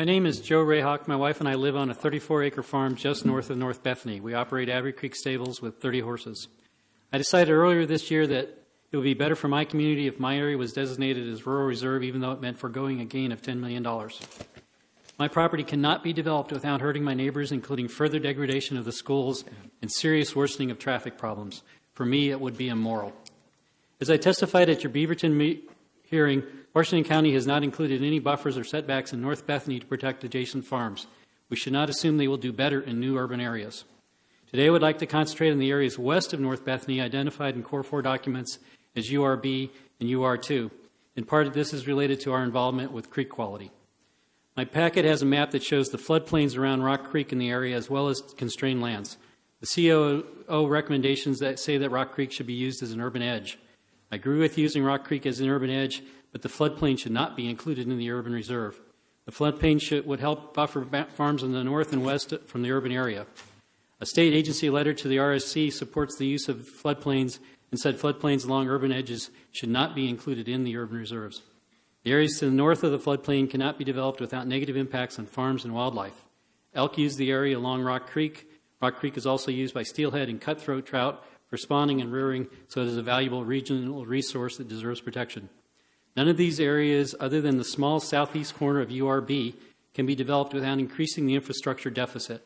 My name is Joe Rayhawk. My wife and I live on a 34-acre farm just north of North Bethany. We operate Abbey Creek Stables with 30 horses. I decided earlier this year that it would be better for my community if my area was designated as rural reserve, even though it meant foregoing a gain of $10 million. My property cannot be developed without hurting my neighbors, including further degradation of the schools and serious worsening of traffic problems. For me, it would be immoral. As I testified at your Beaverton hearing, Washington County has not included any buffers or setbacks in North Bethany to protect adjacent farms. We should not assume they will do better in new urban areas. Today, I would like to concentrate on the areas west of North Bethany identified in Core 4 documents as URB and UR2. And part of this is related to our involvement with creek quality. My packet has a map that shows the floodplains around Rock Creek in the area as well as constrained lands. The COO recommendations that say that Rock Creek should be used as an urban edge. I agree with using Rock Creek as an urban edge, but the floodplain should not be included in the urban reserve. The floodplain would help buffer farms in the north and west from the urban area. A state agency letter to the RSC supports the use of floodplains and said floodplains along urban edges should not be included in the urban reserves. The areas to the north of the floodplain cannot be developed without negative impacts on farms and wildlife. Elk use the area along Rock Creek. Rock Creek is also used by steelhead and cutthroat trout for spawning and rearing, so it is a valuable regional resource that deserves protection. None of these areas, other than the small southeast corner of URB, can be developed without increasing the infrastructure deficit.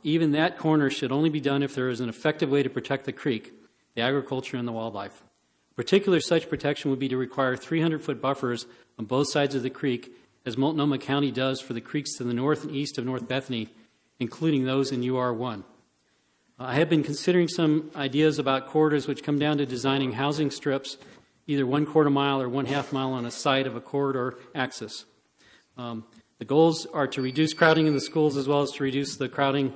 Even that corner should only be done if there is an effective way to protect the creek, the agriculture, and the wildlife. Particular such protection would be to require 300-foot buffers on both sides of the creek, as Multnomah County does for the creeks to the north and east of North Bethany, including those in UR1. I have been considering some ideas about corridors which come down to designing housing strips, either 1/4 mile or 1/2 mile on a side of a corridor axis. The goals are to reduce crowding in the schools as well as to reduce the crowding,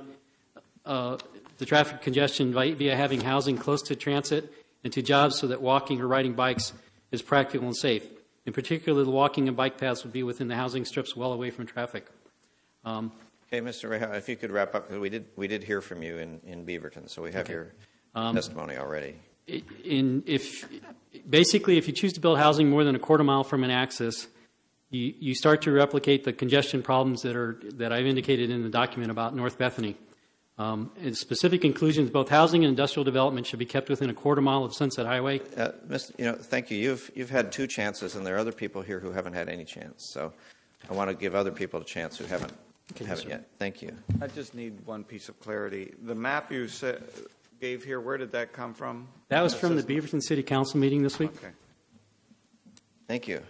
the traffic congestion via having housing close to transit and to jobs so that walking or riding bikes is practical and safe. In particular, the walking and bike paths would be within the housing strips well away from traffic. Okay, Mr. Rayhawk, if you could wrap up, because we did hear from you in Beaverton, so we have your testimony already. Basically, if you choose to build housing more than 1/4 mile from an axis, you start to replicate the congestion problems that I've indicated in the document about North Bethany. In specific conclusions, both housing and industrial development should be kept within 1/4 mile of Sunset Highway. Thank you. You've had 2 chances, and there are other people here who haven't had any chance. So I want to give other people a chance who haven't yet. Thank you. I just need one piece of clarity. The map you gave here, where did that come from? That was from the Beaverton City Council meeting this week. Okay. Thank you.